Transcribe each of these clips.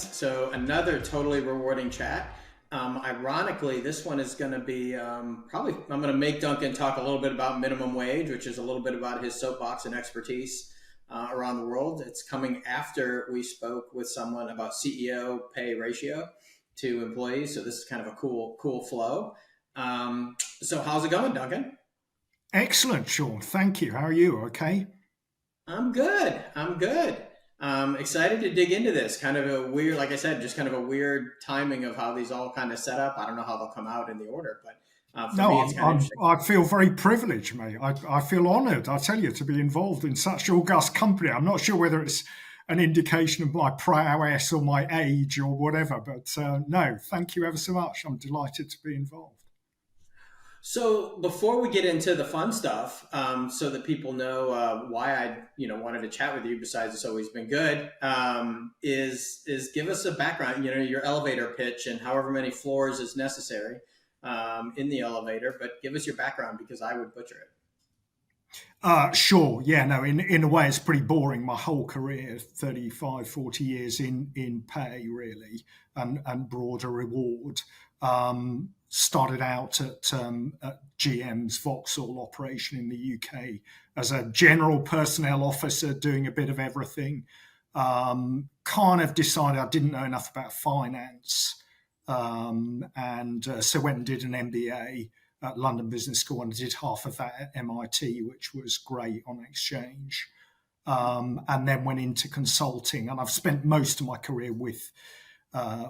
podcast. So another totally rewarding chat. Ironically, this one is going to be probably, I'm going to make Duncan talk a little bit about minimum wage, which is a little bit about his soapbox and expertise around the world. It's coming after we spoke with someone about CEO pay ratio to employees. So this is kind of a cool flow. So how's it going, Duncan? Excellent, Sean. Thank you. How are you? Okay. I'm good. I'm good. Excited to dig into this. Kind of a weird, like I said, just kind of a weird timing of how these all kind of set up. I don't know how they'll come out in the order, but for No, me, it's kind of interesting. I feel very privileged, mate. I feel honoured. I tell you, to be involved in such august company. I'm not sure whether it's an indication of my prowess or my age or whatever, but no, thank you ever so much. I'm delighted to be involved. So before we get into the fun stuff, so that people know why I, wanted to chat with you. Besides, it's always been good. Is give us a background. Your elevator pitch and however many floors is necessary in the elevator. But give us your background because I would butcher it. Sure. Yeah, no, in a way, it's pretty boring. My whole career, 35, 40 years in pay, really, and broader reward. Started out at GM's Vauxhall operation in the UK as a general personnel officer, doing a bit of everything. Kind of decided I didn't know enough about finance, and so went and did an MBA at London Business School and did half of that at MIT, which was great on exchange. And then went into consulting, and I've spent most of my career with uh,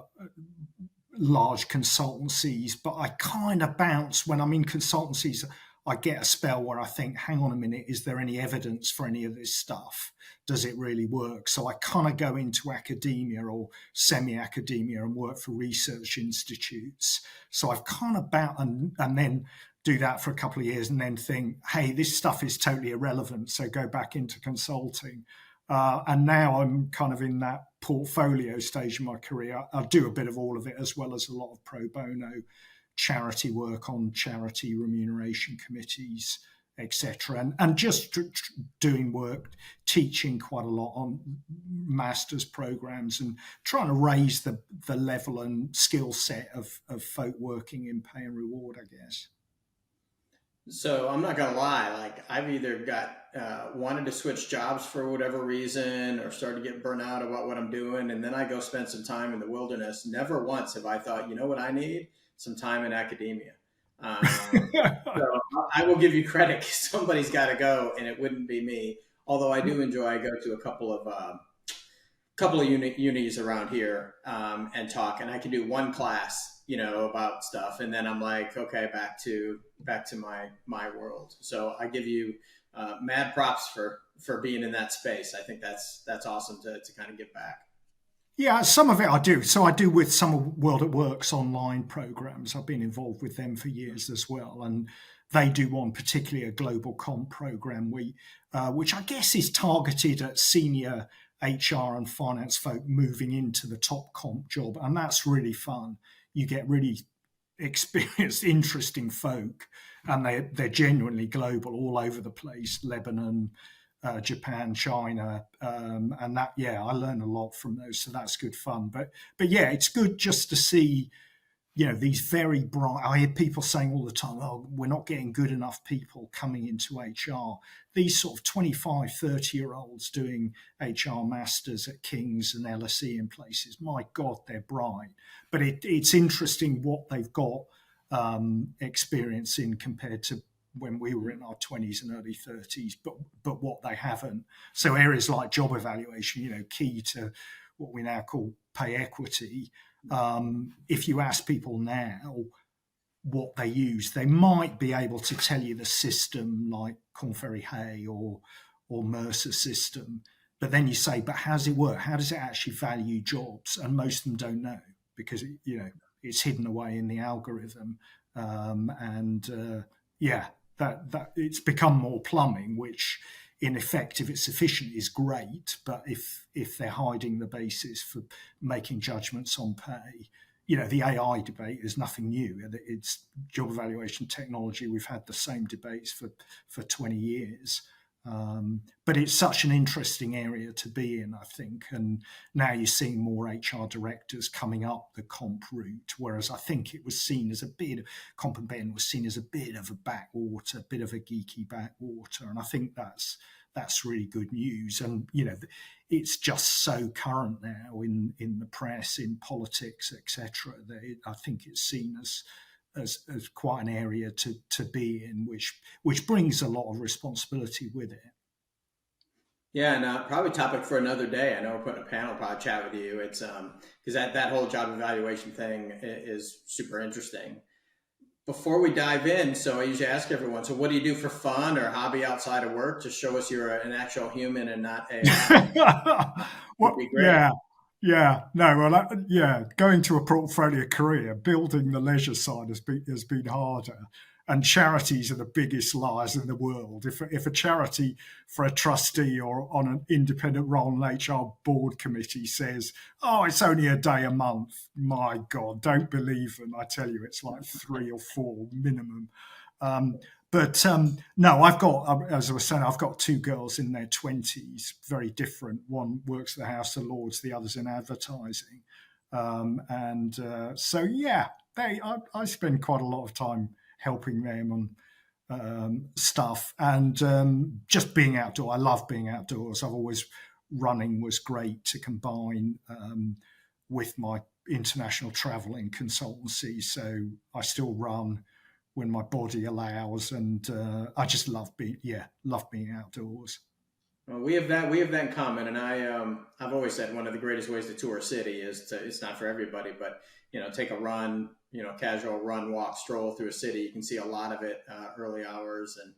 large consultancies, but I kind of bounce when I'm in consultancies. I get a spell where I think, hang on a minute, is there any evidence for any of this stuff? Does it really work? So I kind of go into academia or semi-academia and work for research institutes. So I've kind of and then do that for a couple of years and then think, hey, this stuff is totally irrelevant. So go back into consulting. And now I'm kind of in that portfolio stage of my career. I do a bit of all of it, as well as a lot of pro bono charity work on charity remuneration committees, etc. And just doing work, teaching quite a lot on master's programs and trying to raise the level and skill set of folk working in pay and reward, I guess. So I'm not gonna lie, like I've either got wanted to switch jobs for whatever reason, or started to get burnt out about what I'm doing, and then I go spend some time in the wilderness. Never once have I thought, you know what I need? Some time in academia. So I will give you credit 'cause somebody's got to go, and it wouldn't be me. Although I do enjoy, I go to a couple of unis around here and talk, and I can do one class, about stuff, and then I'm like, okay, back to my world. So I give you mad props for being in that space. I think that's awesome to kind of give back. Yeah, some of it I do. So I do with some of World at Work's online programs. I've been involved with them for years as well. And they do one, particularly a global comp program, which I guess is targeted at senior HR and finance folk moving into the top comp job. And that's really fun. You get really experienced, interesting folk, and they're genuinely global, all over the place. Lebanon, Japan, China, and that. Yeah, I learn a lot from those, so that's good fun. But yeah, it's good just to see, these very bright. I hear people saying all the time, "Oh, we're not getting good enough people coming into HR." These sort of 25, 30-year-olds doing HR masters at King's and LSE in places. My God, they're bright. But it's interesting what they've got experience in compared to when we were in our 20s and early 30s, but what they haven't. So areas like job evaluation, key to what we now call pay equity. If you ask people now what they use, they might be able to tell you the system like Korn Ferry Hay or Mercer system. But then you say, but how does it work? How does it actually value jobs? And most of them don't know because it's hidden away in the algorithm. Yeah, that it's become more plumbing, which in effect, if it's efficient, is great. But if they're hiding the basis for making judgments on pay, the AI debate is nothing new. It's job evaluation technology. We've had the same debates for 20 years. But it's such an interesting area to be in, I think. And now you're seeing more HR directors coming up the comp route, whereas I think it was seen as a bit, comp and ben was seen as a bit of a backwater, a bit of a geeky backwater. And I think that's really good news. And, it's just so current now in the press, in politics, etc., that I think it's seen as quite an area to be in, which brings a lot of responsibility with it. Yeah, and probably topic for another day. I know we're putting a panel probably chat with you. It's because that whole job evaluation thing is super interesting. Before we dive in, so I usually ask everyone, so what do you do for fun or hobby outside of work to show us you're an actual human and not AI? Would Well, be great. yeah, no, well, going to a portfolio career, building the leisure side has been harder, and charities are the biggest liars in the world. If a charity for a trustee or on an independent role in an HR board committee says, "Oh, it's only a day a month," my God, don't believe them. I tell you, it's like 3 or 4 minimum. Um, but no, I've got, as I was saying, I've got two girls in their 20s, very different. One works at the House of Lords, the other's in advertising. And so, yeah, I spend quite a lot of time helping them on stuff and just being outdoors. I love being outdoors. I've always, running was great to combine with my international traveling consultancy. So I still run when my body allows, and I just love being outdoors. Well, we have that in common, and I've always said one of the greatest ways to tour a city is to, it's not for everybody, but take a run, casual run, walk, stroll through a city. You can see a lot of it early hours, and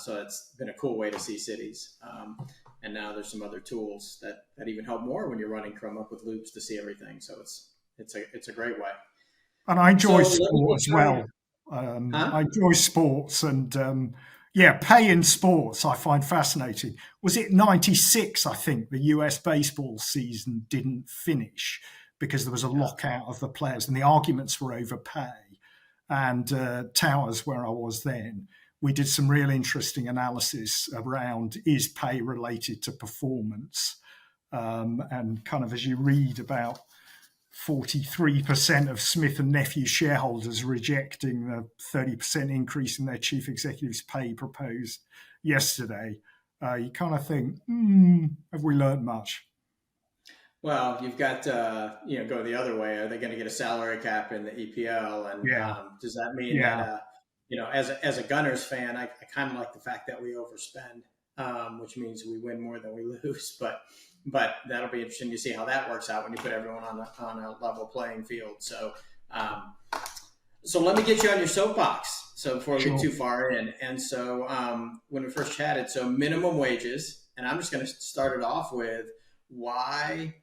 so it's been a cool way to see cities. And now there's some other tools that even help more when you're running Chrome up with loops to see everything. So it's a great way. And I So enjoy let me sport get as you on well. your, huh? I enjoy sports, and pay in sports I find fascinating. Was it '96? I think the US baseball season didn't finish because there was a Yeah. lockout of the players, and the arguments were over pay. And Towers, where I was then, we did some real interesting analysis around, is pay related to performance, and kind of, as you read about 43% of Smith and Nephew shareholders rejecting the 30% increase in their chief executive's pay proposed yesterday. You kind of think, have we learned much? Well, you've got go the other way. Are they going to get a salary cap in the EPL? And Yeah, does that mean that yeah. as a Gunners fan, I kind of like the fact that we overspend, which means we win more than we lose. But that'll be interesting to see how that works out when you put everyone on a level playing field. So let me get you on your soapbox. So before we get Sure. too far in, and so when we first chatted, so minimum wages, and I'm just going to start it off with why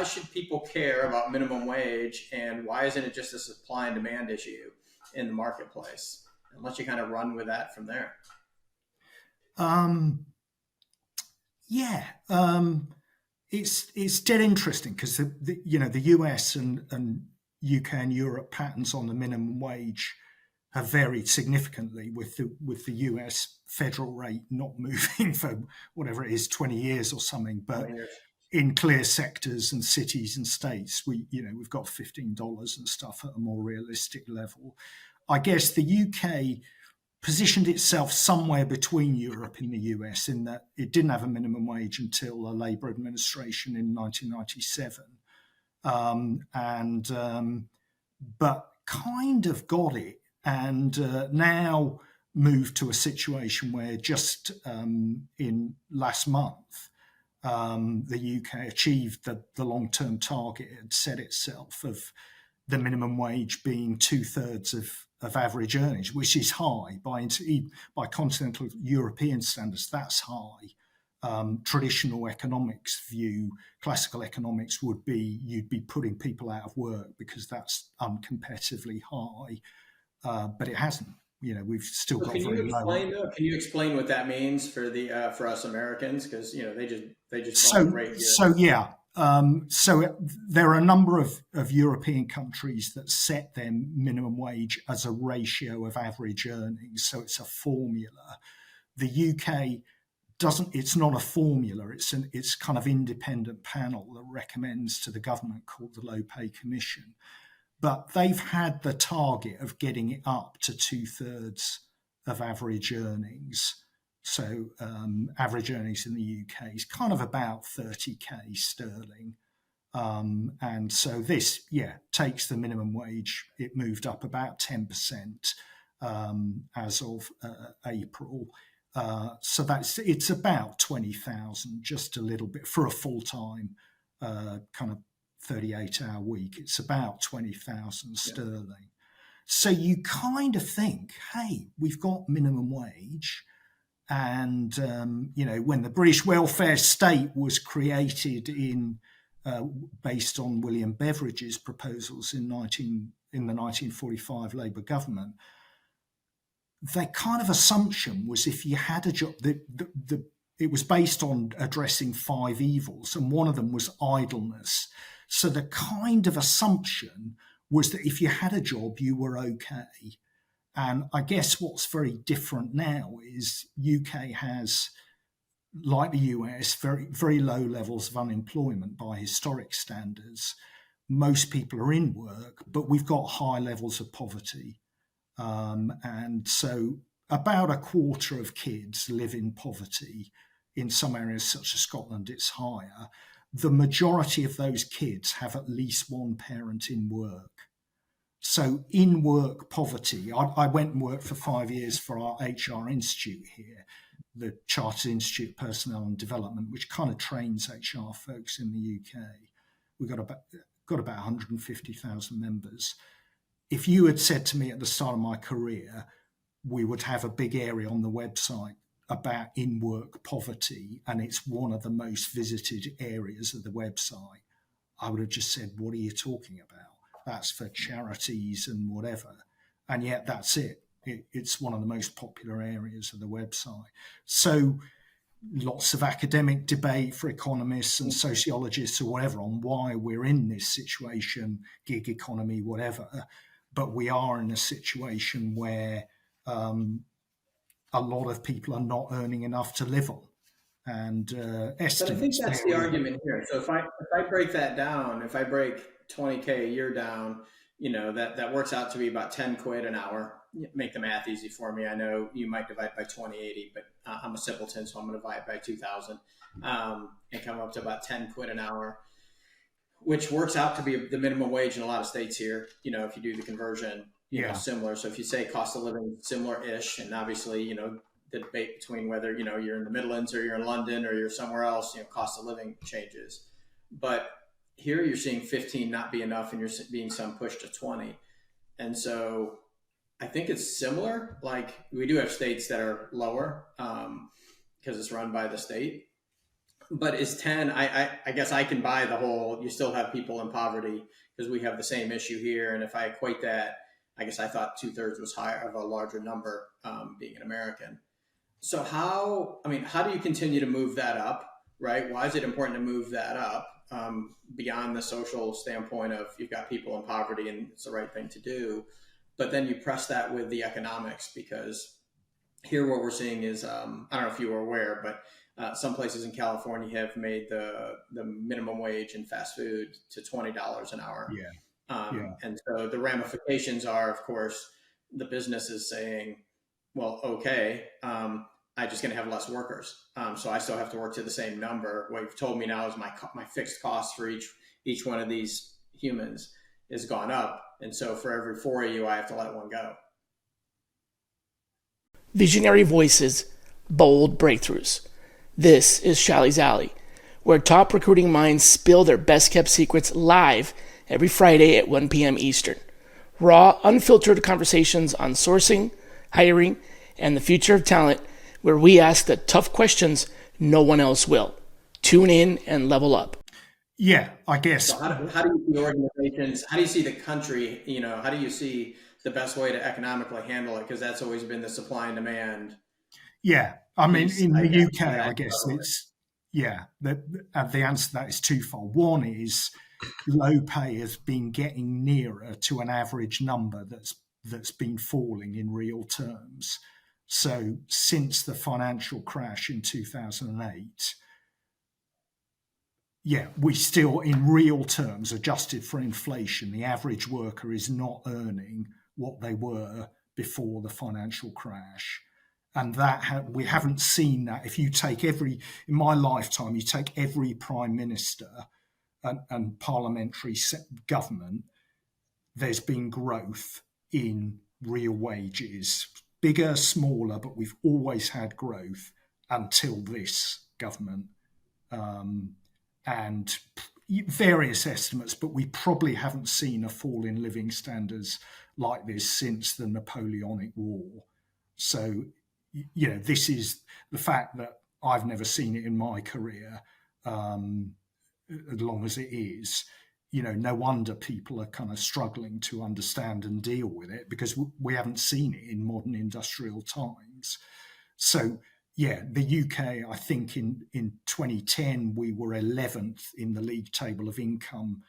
should people care about minimum wage, and why isn't it just a supply and demand issue in the marketplace? And let you kind of run with that from there. Um, yeah. It's dead interesting because the US and UK and Europe patterns on the minimum wage have varied significantly, with the US federal rate not moving for whatever it is, 20 years or something. But 20 years. in clear sectors and cities and states, we've got $15 and stuff at a more realistic level. I guess the UK positioned itself somewhere between Europe and the US, in that it didn't have a minimum wage until the Labour administration in 1997, but kind of got it, and now moved to a situation where just in last month, the UK achieved the long-term target it had set itself of the minimum wage being 2/3 of average earnings, which is high by continental European standards. That's high. Traditional economics view, classical economics would be, you'd be putting people out of work because that's uncompetitively high, but it hasn't. We've still So got very low. can you explain what that means for us Americans? Because they just bump the So, rate here. so yeah. So there are a number of European countries that set their minimum wage as a ratio of average earnings. So it's a formula. The UK it's not a formula. It's kind of independent panel that recommends to the government, called the Low Pay Commission. But they've had the target of getting it up to 2/3 of average earnings. So average earnings in the UK is kind of about 30k sterling. And so this, takes the minimum wage. It moved up about 10% as of April. So it's about 20,000, just a little bit for a full-time kind of 38-hour week. It's about 20,000 sterling. So you kind of think, hey, we've got minimum wage. And, when the British welfare state was created based on William Beveridge's proposals in the 1945 Labour government, their kind of assumption was if you had a job, it was based on addressing 5 evils, and one of them was idleness. So the kind of assumption was that if you had a job, you were okay. And I guess what's very different now is UK has, like the US, very, very low levels of unemployment by historic standards. Most people are in work, but we've got high levels of poverty. And so about a quarter of kids live in poverty. In some areas such as Scotland, it's higher. The majority of those kids have at least one parent in work. So in work poverty, I went and worked for 5 years for our HR institute here, the Chartered Institute of Personnel and Development, which kind of trains HR folks in the UK. We've got about 150,000 members. If you had said to me at the start of my career, we would have a big area on the website about in-work poverty, and it's one of the most visited areas of the website, I would have just said, what are you talking about? That's for charities and whatever. And yet that's it. It's one of the most popular areas of the website. So lots of academic debate for economists and sociologists or whatever on why we're in this situation, gig economy, whatever. But we are in a situation where a lot of people are not earning enough to live on. And estimates. But I think that's the argument here. So if I break that down, if I break 20K a year down, that works out to be about 10 quid an hour. Make the math easy for me. I know you might divide by 2080, but I'm a simpleton, so I'm going to divide by 2,000 and come up to about 10 quid an hour, which works out to be the minimum wage in a lot of states here. If you do the conversion, similar. So if you say cost of living similar-ish, and obviously, the debate between whether, you're in the Midlands or you're in London or you're somewhere else, cost of living changes. But here you're seeing 15 not be enough, and you're being some push to 20. And so I think it's similar. Like, we do have states that are lower because it's run by the state. But is 10, I guess I can buy the whole, you still have people in poverty because we have the same issue here. And if I equate that, I guess I thought 2/3 was higher of a larger number being an American. So how do you continue to move that up, right? Why is it important to move that up beyond the social standpoint of you've got people in poverty and it's the right thing to do, but then you press that with the economics, because here what we're seeing is, I don't know if you were aware, but some places in California have made the minimum wage in fast food to $20 an hour. And so the ramifications are, of course, the business is saying, well, okay, I'm just going to have less workers. So I still have to work to the same number. What you've told me now is my fixed cost for each one of these humans has gone up. And so for every 4 of you, I have to let one go. Visionary voices, bold breakthroughs. This is Shalley's Alley, where top recruiting minds spill their best-kept secrets live every Friday at 1 p.m. Eastern. Raw, unfiltered conversations on sourcing, hiring, and the future of talent, where we ask the tough questions no one else will. Tune in and level up. Yeah, I guess. So how do you see organizations, how do you see the country, how do you see the best way to economically handle it? Because that's always been the supply and demand. Yeah, I mean, in the UK, I guess it's, the answer to that is twofold. One is low pay has been getting nearer to an average number that's been falling in real terms. So since the financial crash in 2008, yeah, we still, in real terms, adjusted for inflation, the average worker is not earning what they were before the financial crash. And we haven't seen that. If you take in my lifetime, you take every prime minister and parliamentary government, there's been growth in real wages, bigger, smaller, but we've always had growth until this government. And various estimates, but we probably haven't seen a fall in living standards like this since the Napoleonic War. So, this is the fact that I've never seen it in my career, as long as it is. No wonder people are kind of struggling to understand and deal with it, because we haven't seen it in modern industrial times. So, yeah, the UK, I think in 2010, we were 11th in the league table of income,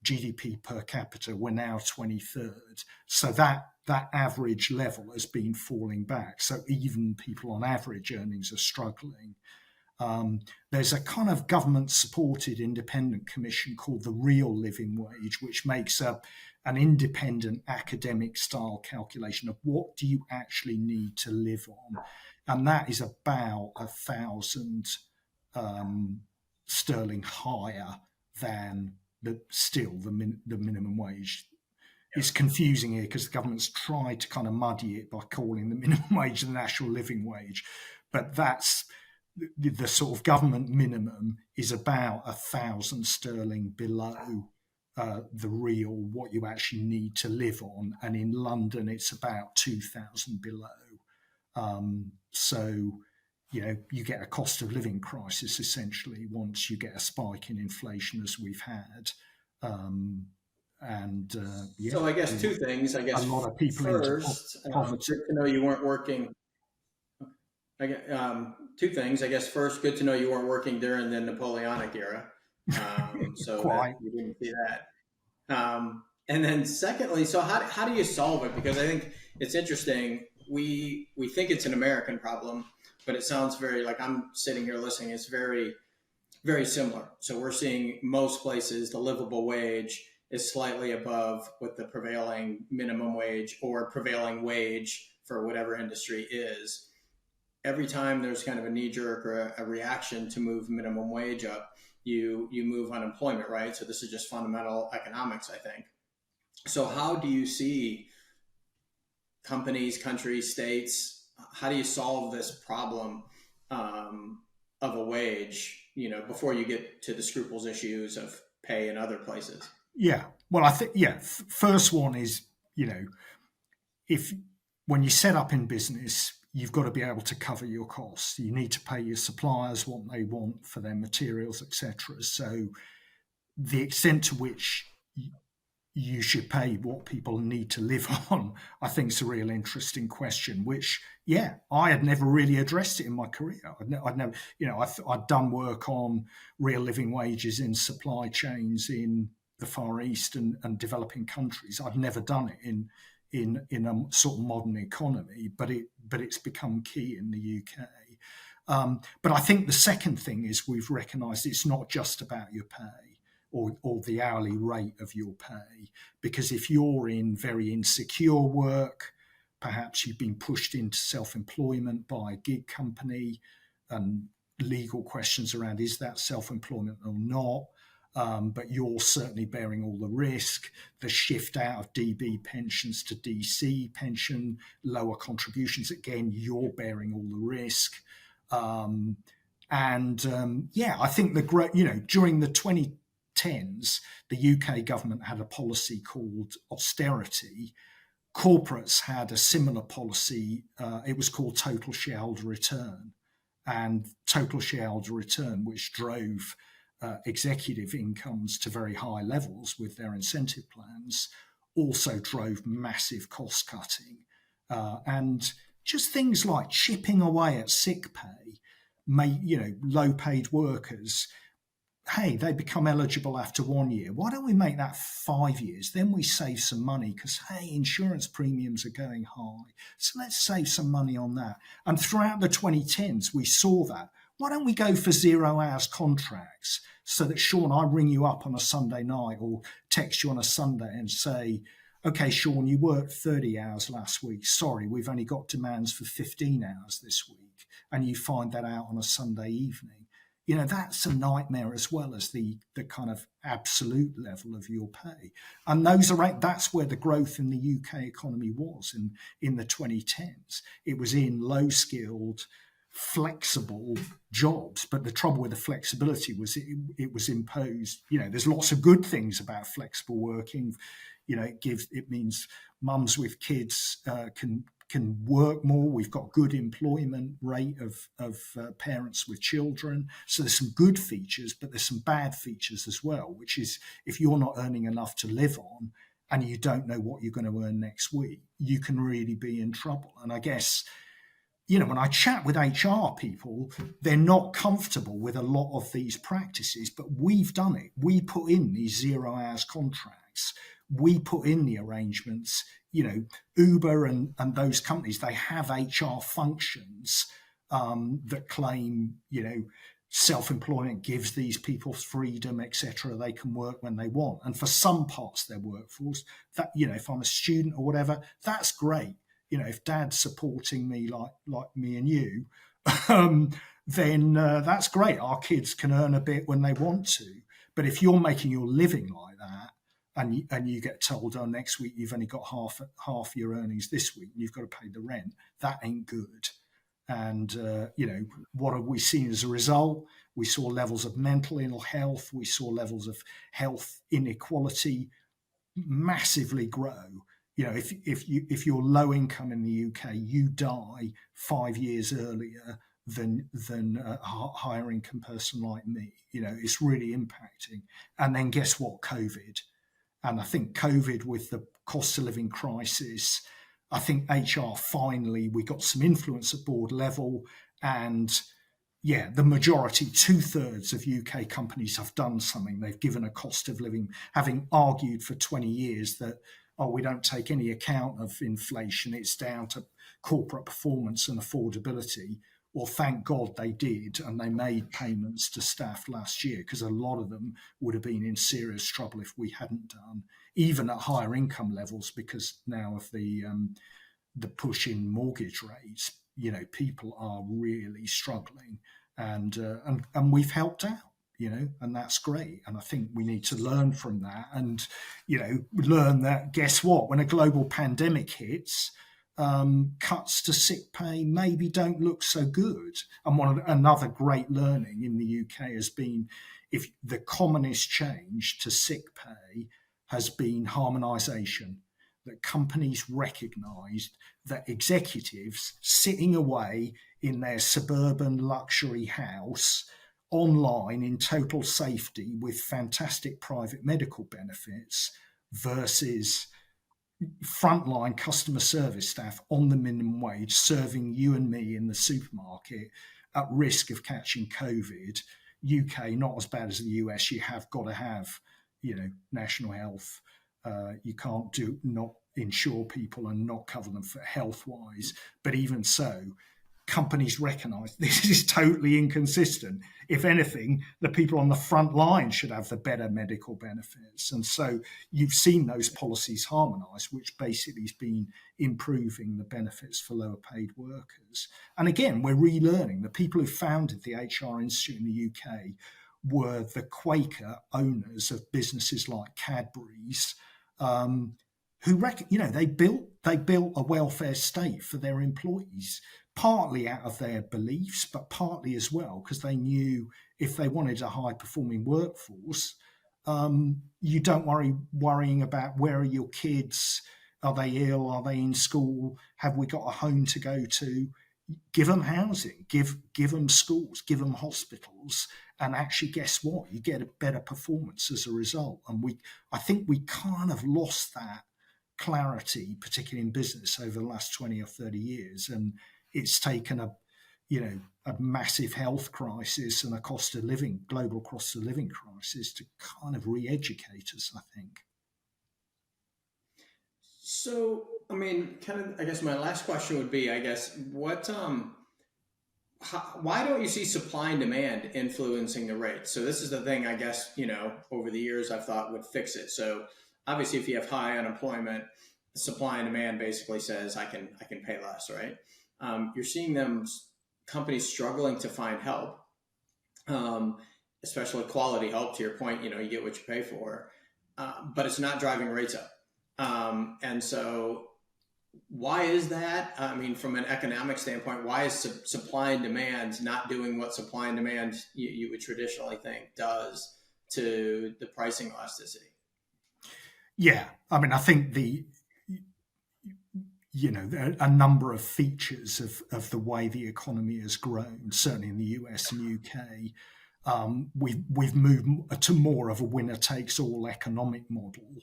GDP per capita. We're now 23rd. So that average level has been falling back. So even people on average earnings are struggling. There's a kind of government-supported independent commission called the Real Living Wage, which makes an independent academic-style calculation of what do you actually need to live on. And that is about 1,000 sterling higher than the minimum wage. It's confusing here because the government's tried to kind of muddy it by calling the minimum wage the national living wage, but that's the sort of government minimum is about 1,000 sterling below the real what you actually need to live on, and in London it's about 2,000 below. So, you get a cost of living crisis essentially once you get a spike in inflation as we've had. So I guess two things. I guess a lot of people first, into poverty. good to know you weren't working. Two things. I guess first, good to know you weren't working during the Napoleonic era, so that you didn't see that. And then secondly, so how do you solve it? Because I think it's interesting. We think it's an American problem, but it sounds very, like I'm sitting here listening, it's very, very similar. So we're seeing most places the livable wage is slightly above what the prevailing minimum wage or prevailing wage for whatever industry is. Every time there's kind of a knee jerk or a reaction to move minimum wage up, you move unemployment, right? So this is just fundamental economics, I think. So how do you see companies, countries, states, how do you solve this problem of a wage, before you get to the scruples issues of pay in other places? Yeah. Well, I think, first one is, if when you set up in business, you've got to be able to cover your costs. You need to pay your suppliers what they want for their materials, etc. So the extent to which you should pay what people need to live on, I think is a real interesting question, which, I had never really addressed it in my career. I'd never, I'd done work on real living wages in supply chains in the Far East and developing countries. I'd never done it in a sort of modern economy, but it's become key in the UK. But I think the second thing is we've recognised it's not just about your pay or the hourly rate of your pay, because if you're in very insecure work, perhaps you've been pushed into self-employment by a gig company, and legal questions around is that self-employment or not. But you're certainly bearing all the risk. The shift out of DB pensions to DC pension, lower contributions, again, you're bearing all the risk. I think during the 2010s, the UK government had a policy called austerity. Corporates had a similar policy. It was called total shareholder return. And total shareholder return, which drove executive incomes to very high levels with their incentive plans, also drove massive cost cutting. And just things like chipping away at sick pay, low paid workers hey, they become eligible after 1 year. Why don't we make that 5 years? Then we save some money because, hey, insurance premiums are going high. So let's save some money on that. And throughout the 2010s, we saw that. Why don't we go for 0 hours contracts so that, Sean, I ring you up on a Sunday night or text you on a Sunday and say, okay, Sean, you worked 30 hours last week. Sorry, we've only got demands for 15 hours this week. And you find that out on a Sunday evening. You know, that's a nightmare as well as the kind of absolute level of your pay. And that's where the growth in the UK economy was in the 2010s. It was in low skilled, flexible jobs. But the trouble with the flexibility was it was imposed. You know, there's lots of good things about flexible working. You know, it means mums with kids can work more. We've got good employment rate of parents with children. So there's some good features, but there's some bad features as well, which is if you're not earning enough to live on and you don't know what you're going to earn next week, you can really be in trouble. And I guess, you know, when I chat with HR people, they're not comfortable with a lot of these practices, but we've done it. We put in these 0 hours contracts. We put in the arrangements. You know, Uber and those companies, they have HR functions that claim, you know, self-employment gives these people freedom, etc. They can work when they want. And for some parts of their workforce, that, you know, if I'm a student or whatever, that's great. You know, if dad's supporting me like me and you, then that's great. Our kids can earn a bit when they want to. But if you're making your living like that, and you get told, oh, next week you've only got half your earnings this week, and you've got to pay the rent, that ain't good. And, you know, what have we seen as a result? We saw levels of mental ill health. We saw levels of health inequality massively grow. You know, if you're low income in the UK, you die 5 years earlier than a higher income person like me. You know, it's really impacting. And then guess what? COVID. And I think COVID with the cost of living crisis, I think HR finally, we got some influence at board level. And yeah, the majority, 2/3 of UK companies have done something. They've given a cost of living, having argued for 20 years that, oh, we don't take any account of inflation. It's down to corporate performance and affordability. Well, thank God they did, and they made payments to staff last year, because a lot of them would have been in serious trouble if we hadn't done, even at higher income levels, because now of the push in mortgage rates, you know, people are really struggling, and we've helped out. You know, and that's great. And I think we need to learn from that, and, you know, learn that, guess what, when a global pandemic hits, cuts to sick pay maybe don't look so good. And another great learning in the UK has been, if the commonest change to sick pay has been harmonisation, that companies recognised that executives sitting away in their suburban luxury house online in total safety with fantastic private medical benefits versus frontline customer service staff on the minimum wage serving you and me in the supermarket at risk of catching COVID. UK, not as bad as the US. You have got to have, you know, national health. You can't not insure people and not cover them for health wise. But even so, companies recognise this is totally inconsistent. If anything, the people on the front line should have the better medical benefits. And so you've seen those policies harmonised, which basically has been improving the benefits for lower paid workers. And again, we're relearning. The people who founded the HR Institute in the UK were the Quaker owners of businesses like Cadbury's, who they built a welfare state for their employees, partly out of their beliefs, but partly as well because they knew if they wanted a high-performing workforce, you don't worrying about where are your kids, are they ill, are they in school, have we got a home to go to? Give them housing, give them schools, give them hospitals, and actually, guess what? You get a better performance as a result. And I think we kind of lost that clarity, particularly in business, over the last 20 or 30 years, and it's taken a massive health crisis and a global cost of living crisis to kind of re-educate us, I think. So, I mean, kind of, I guess my last question would be, I guess, why don't you see supply and demand influencing the rates? So this is the thing, I guess, over the years I've thought would fix it. So obviously, if you have high unemployment, supply and demand basically says I can pay less, right? You're seeing companies struggling to find help, especially quality help. To your point, you get what you pay for, but it's not driving rates up. And so why is that? I mean, from an economic standpoint, why is supply and demand not doing what supply and demand you would traditionally think does to the pricing elasticity? Yeah, I mean, I think a number of features of the way the economy has grown, certainly in the US and UK, we've moved to more of a winner takes all economic model,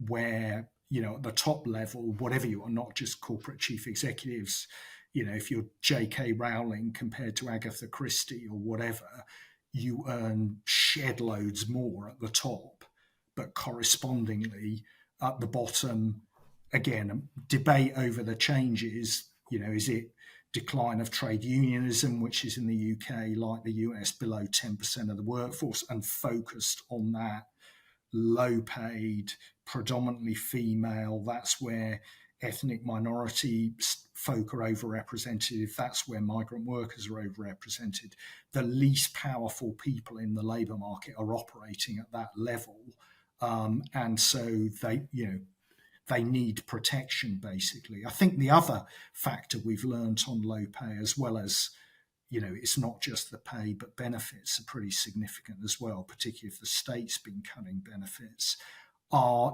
where at the top level, whatever you are, not just corporate chief executives, if you're J.K. Rowling compared to Agatha Christie or whatever, you earn shed loads more at the top, but correspondingly at the bottom, again, debate over the changes. Is it decline of trade unionism, which is in the UK, like the US, below 10% of the workforce, and focused on that low paid, predominantly female. That's where ethnic minority folk are overrepresented. That's where migrant workers are overrepresented. The least powerful people in the labour market are operating at that level. And so they need protection, basically. I think the other factor we've learned on low pay, as well as, it's not just the pay, but benefits are pretty significant as well, particularly if the state's been cutting benefits,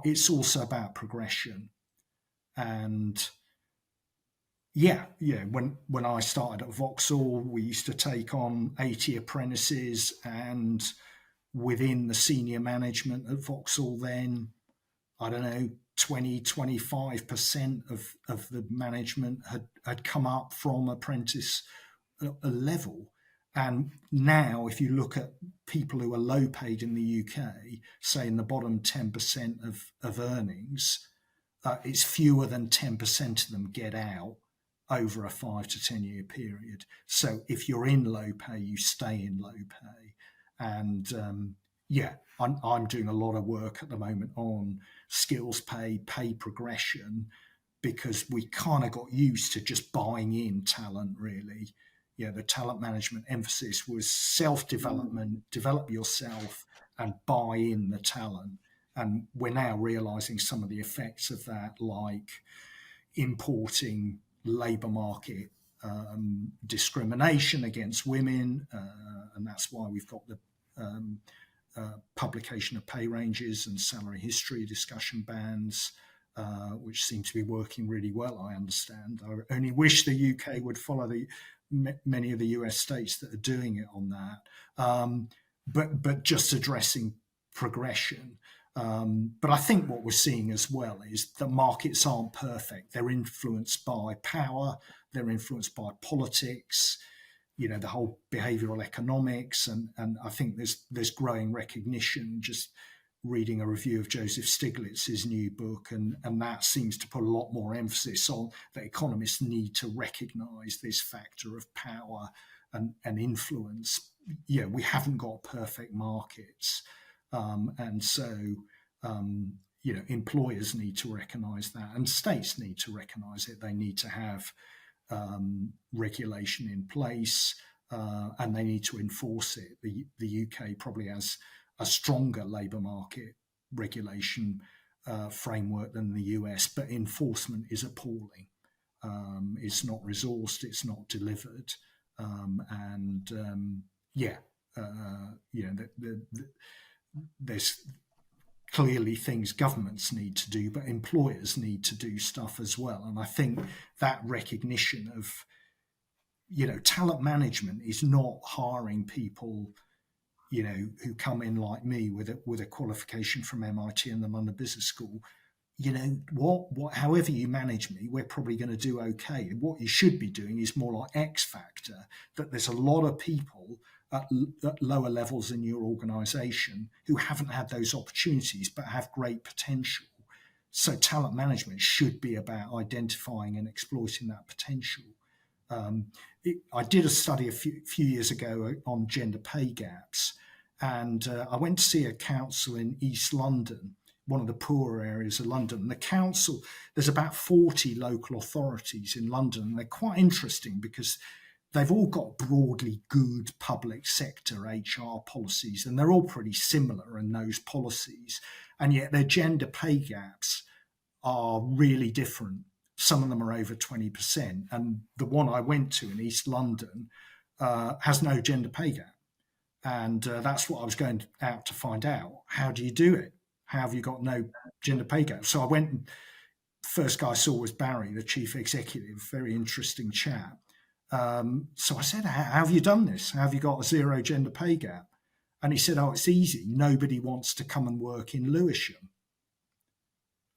it's also about progression. And when I started at Vauxhall, we used to take on 80 apprentices, and within the senior management at Vauxhall then, I don't know, 20-25% of the management had come up from apprentice level. And now if you look at people who are low paid in the UK, say in the bottom 10% of earnings, it's fewer than 10% of them get out over a 5 to 10 year period. So if you're in low pay, you stay in low pay. And I'm doing a lot of work at the moment on skills pay progression, because we kind of got used to just buying in talent, really. The talent management emphasis was self-development, develop yourself and buy in the talent. And we're now realizing some of the effects of that, like importing labour market discrimination against women. And that's why we've got the publication of pay ranges and salary history discussion bands, which seem to be working really well, I understand. I only wish the UK would follow many of the US states that are doing it on that. But just addressing progression. But I think what we're seeing as well is that markets aren't perfect. They're influenced by power, they're influenced by politics, the whole behavioral economics, and I think there's growing recognition, just reading a review of Joseph Stiglitz's new book, and that seems to put a lot more emphasis on that economists need to recognize this factor of power and influence. We haven't got perfect markets, and so employers need to recognize that, and states need to recognize it. They need to have regulation in place, and they need to enforce it. The UK probably has a stronger labour market regulation framework than the US, but enforcement is appalling. It's not resourced, it's not delivered, there's clearly things governments need to do, but employers need to do stuff as well. And I think that recognition of, talent management is not hiring people, who come in like me with a qualification from MIT and the London Business School. however you manage me, we're probably going to do okay. What you should be doing is more like X Factor, that there's a lot of people at lower levels in your organization who haven't had those opportunities but have great potential. So talent management should be about identifying and exploiting that potential. I did a study a few years ago on gender pay gaps, and I went to see a council in East London, one of the poorer areas of London. And the council, there's about 40 local authorities in London, and they're quite interesting because they've all got broadly good public sector HR policies, and they're all pretty similar in those policies, and yet their gender pay gaps are really different. Some of them are over 20%, and the one I went to in East London has no gender pay gap. And that's what I was going out to find out. How do you do it? How have you got no gender pay gap? So I went, and first guy I saw was Barry, the chief executive, very interesting chap. So I said, how have you done this? How have you got a zero gender pay gap? And he said, oh, it's easy. Nobody wants to come and work in Lewisham.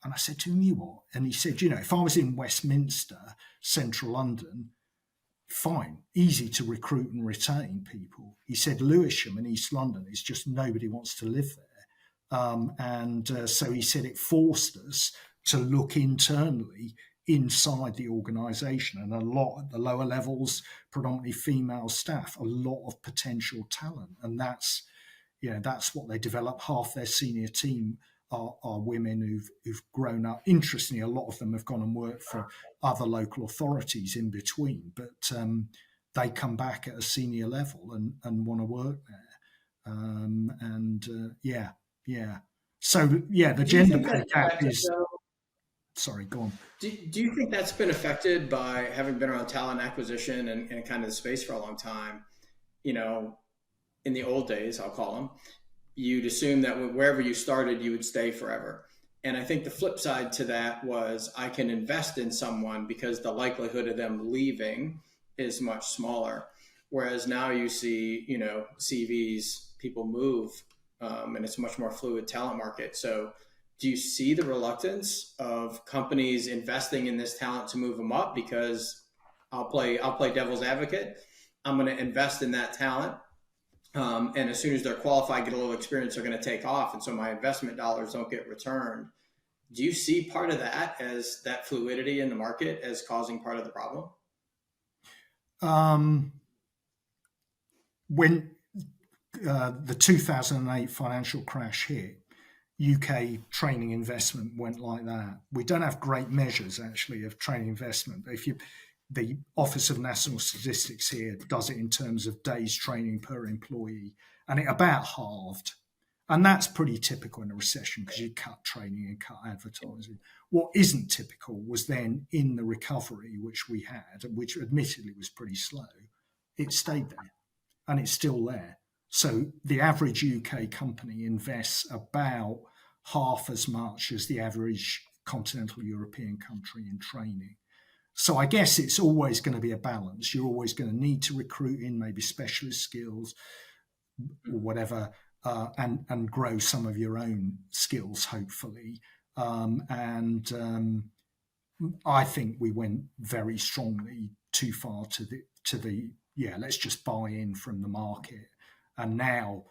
And I said to him, you what? And he said, if I was in Westminster, central London, fine, easy to recruit and retain people. He said Lewisham and East London is just nobody wants to live there. So he said it forced us to look internally inside the organisation, and a lot at the lower levels, predominantly female staff, a lot of potential talent. And that's what they develop. Half their senior team are women who've grown up. Interestingly, a lot of them have gone and worked for other local authorities in between, but they come back at a senior level and want to work there. So the gender pay gap is. Sorry, go on. Do you think that's been affected by having been around talent acquisition and kind of the space for a long time? In the old days, I'll call them, you'd assume that wherever you started, you would stay forever. And I think the flip side to that was I can invest in someone because the likelihood of them leaving is much smaller. Whereas now you see, CVs, people move, and it's a much more fluid talent market. So do you see the reluctance of companies investing in this talent to move them up? Because I'll play devil's advocate. I'm going to invest in that talent. And as soon as they're qualified, get a little experience, they're going to take off. And so my investment dollars don't get returned. Do you see part of that as that fluidity in the market as causing part of the problem? When the 2008 financial crash hit, UK training investment went like that. We don't have great measures, actually, of training investment. But the Office of National Statistics here does it in terms of days training per employee, and it about halved. And that's pretty typical in a recession because you cut training and cut advertising. What isn't typical was then in the recovery, which we had, which admittedly was pretty slow, it stayed there and it's still there. So the average UK company invests about half as much as the average continental European country in training. So I guess it's always going to be a balance. You're always going to need to recruit in maybe specialist skills or whatever, and grow some of your own skills, hopefully. I think we went very strongly too far to the let's just buy in from the market. And now,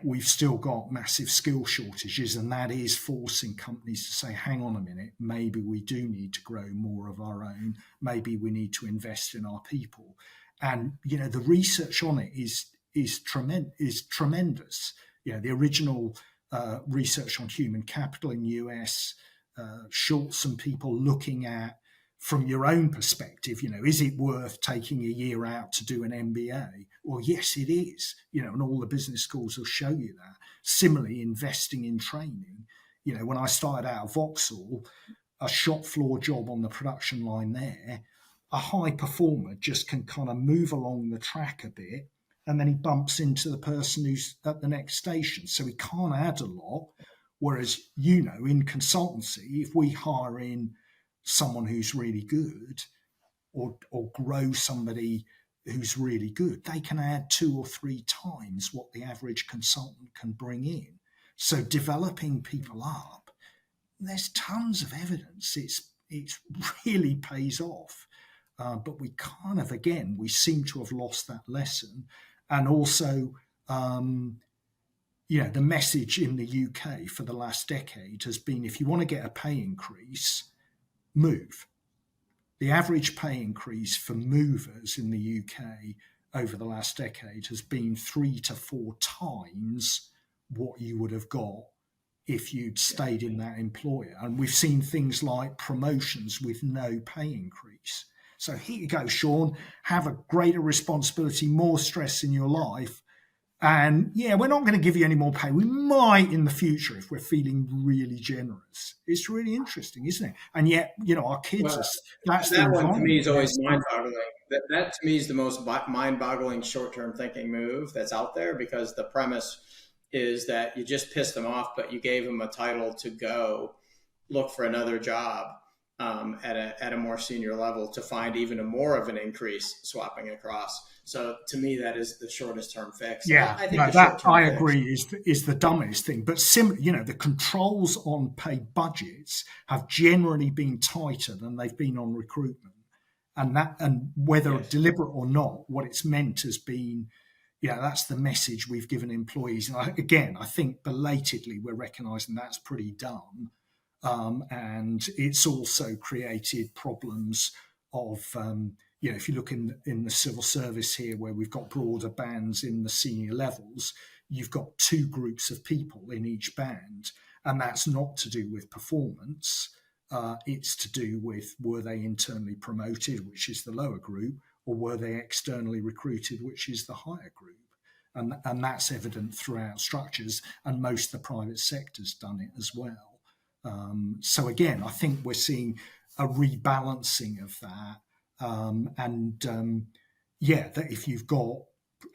we've still got massive skill shortages, and that is forcing companies to say, hang on a minute, maybe we do need to grow more of our own. Maybe we need to invest in our people. And, the research on it is tremendous. The original research on human capital in the US, Schultz and people looking at, from your own perspective, is it worth taking a year out to do an MBA? Well, yes, it is, and all the business schools will show you that. Similarly, investing in training. When I started out at Vauxhall, a shop floor job on the production line there, a high performer just can kind of move along the track a bit, and then he bumps into the person who's at the next station. So he can't add a lot. Whereas, in consultancy, if we hire in someone who's really good or grow somebody who's really good, they can add 2 or 3 times what the average consultant can bring in. So developing people up there's tons of evidence. It's really pays off. But we kind of, again, we seem to have lost that lesson. And also, the message in the UK for the last decade has been, if you want to get a pay increase, move. The average pay increase for movers in the UK over the last decade has been 3 to 4 times what you would have got if you'd stayed in that employer. And we've seen things like promotions with no pay increase. So here you go, Sean, have a greater responsibility, more stress in your life. And yeah, we're not going to give you any more pay. We might in the future if we're feeling really generous. It's really interesting, isn't it? And yet, our kids that's that the one to me is always environment. mind-boggling. That to me is the most mind-boggling short-term thinking move that's out there, because the premise is that you just pissed them off, but you gave them a title to go look for another job at a more senior level to find even more of an increase swapping across. So to me, that is the shortest term fix. Yeah, I think no, the that short-term I fix, agree is the dumbest thing. But the controls on pay budgets have generally been tighter than they've been on recruitment, and whether yes. deliberate or not, what it's meant has been, that's the message we've given employees. And I think belatedly we're recognising that's pretty dumb, and it's also created problems of. If you look in the civil service here, where we've got broader bands in the senior levels, you've got 2 groups of people in each band, and that's not to do with performance. It's to do with, were they internally promoted, which is the lower group, or were they externally recruited, which is the higher group. And that's evident throughout structures, and most of the private sector's done it as well. So again, I think we're seeing a rebalancing of that. That if you've got,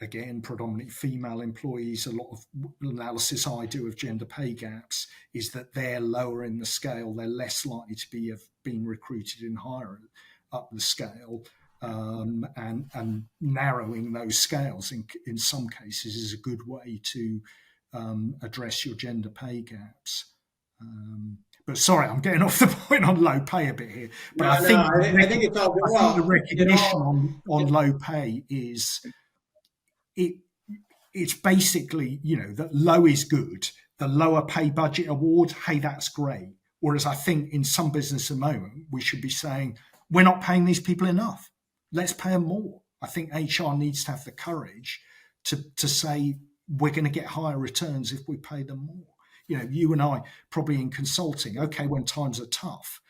again, predominantly female employees, a lot of analysis I do of gender pay gaps is that they're lower in the scale, they're less likely to be have been recruited in higher up the scale, and narrowing those scales in some cases is a good way to address your gender pay gaps. But sorry, I'm getting off the point on low pay a bit here. But No, I think I think it's all good. I think the Well, recognition on low pay is it's basically, that low is good. The lower pay budget award, hey, that's great. Whereas I think in some business at the moment, we should be saying, we're not paying these people enough. Let's pay them more. I think HR needs to have the courage to say, we're going to get higher returns if we pay them more. You and I probably in consulting, okay, when times are tough,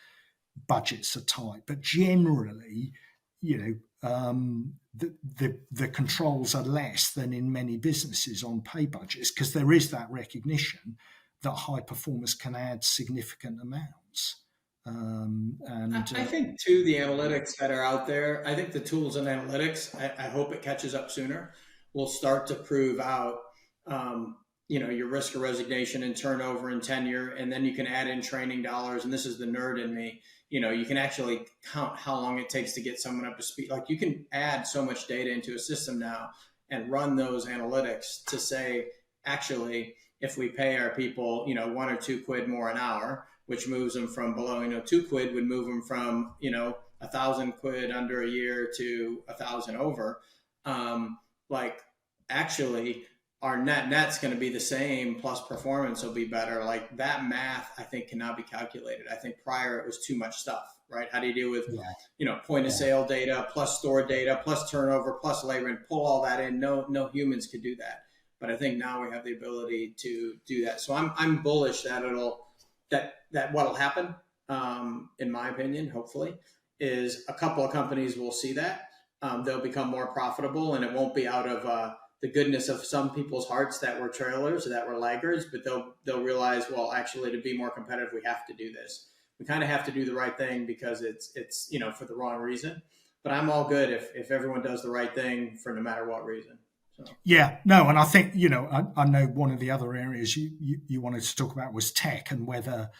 budgets are tight, but generally, the controls are less than in many businesses on pay budgets, because there is that recognition that high performers can add significant amounts. I think too, the analytics that are out there, I think the tools and analytics, I hope it catches up sooner, will start to prove out your risk of resignation and turnover and tenure, and then you can add in training dollars. And this is the nerd in me. You can actually count how long it takes to get someone up to speed. Like, you can add so much data into a system now and run those analytics to say, actually, if we pay our people, 1 or 2 quid more an hour, which moves them from below, 2 quid would move them from, 1,000 quid under a year to 1,000 over. Actually, our net's going to be the same, plus performance will be better. Like, that math, I think, cannot be calculated. I think prior it was too much stuff, right? How do you deal with, point of sale data, plus store data, plus turnover, plus labor, and pull all that in? No humans could do that. But I think now we have the ability to do that. So I'm bullish that what'll happen, in my opinion, hopefully, is a couple of companies will see that. They'll become more profitable, and it won't be out of the goodness of some people's hearts that were trailers or that were laggards, but they'll realize, well, actually, to be more competitive, we have to do this. We kind of have to do the right thing because it's for the wrong reason. But I'm all good if everyone does the right thing for no matter what reason. So. Yeah, no, and I think, I know one of the other areas you wanted to talk about was tech, and whether,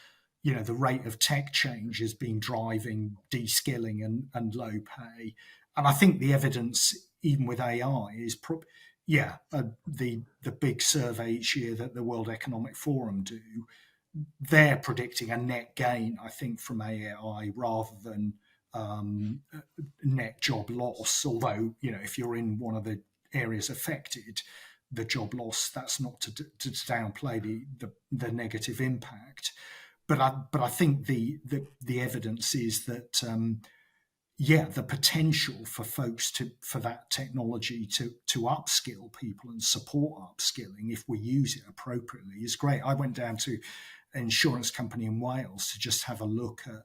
the rate of tech change has been driving de-skilling and low pay. And I think the evidence, even with AI, is the big survey each year that the World Economic Forum do they're predicting a net gain, I think, from AI rather than net job loss. Although, if you're in one of the areas affected, the job loss, that's not to downplay the negative impact. But I think the evidence is that the potential for folks for that technology to upskill people and support upskilling if we use it appropriately is great. I went down to an insurance company in Wales to just have a look at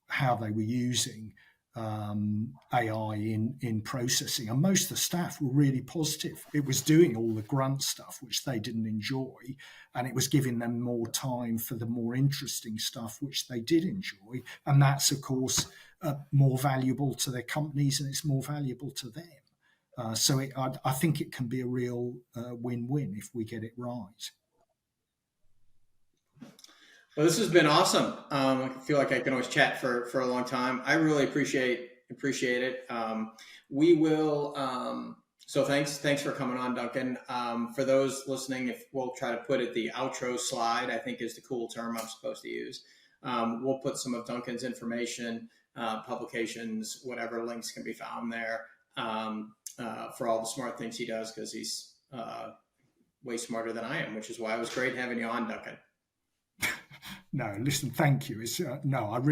how they were using AI in processing, and most of the staff were really positive. It was doing all the grunt stuff which they didn't enjoy, and it was giving them more time for the more interesting stuff which they did enjoy, and that's of course more valuable to their companies, and it's more valuable to them. I think it can be a real win-win if we get it right. Well, this has been awesome. I feel like I can always chat for a long time. I really appreciate it. We will. So thanks for coming on, Duncan. For those listening, if we'll try to put it, the outro slide, I think is the cool term I'm supposed to use. We'll put some of Duncan's information, publications, whatever links can be found there, for all the smart things he does, because he's way smarter than I am, which is why it was great having you on, Duncan. No, listen, thank you. I really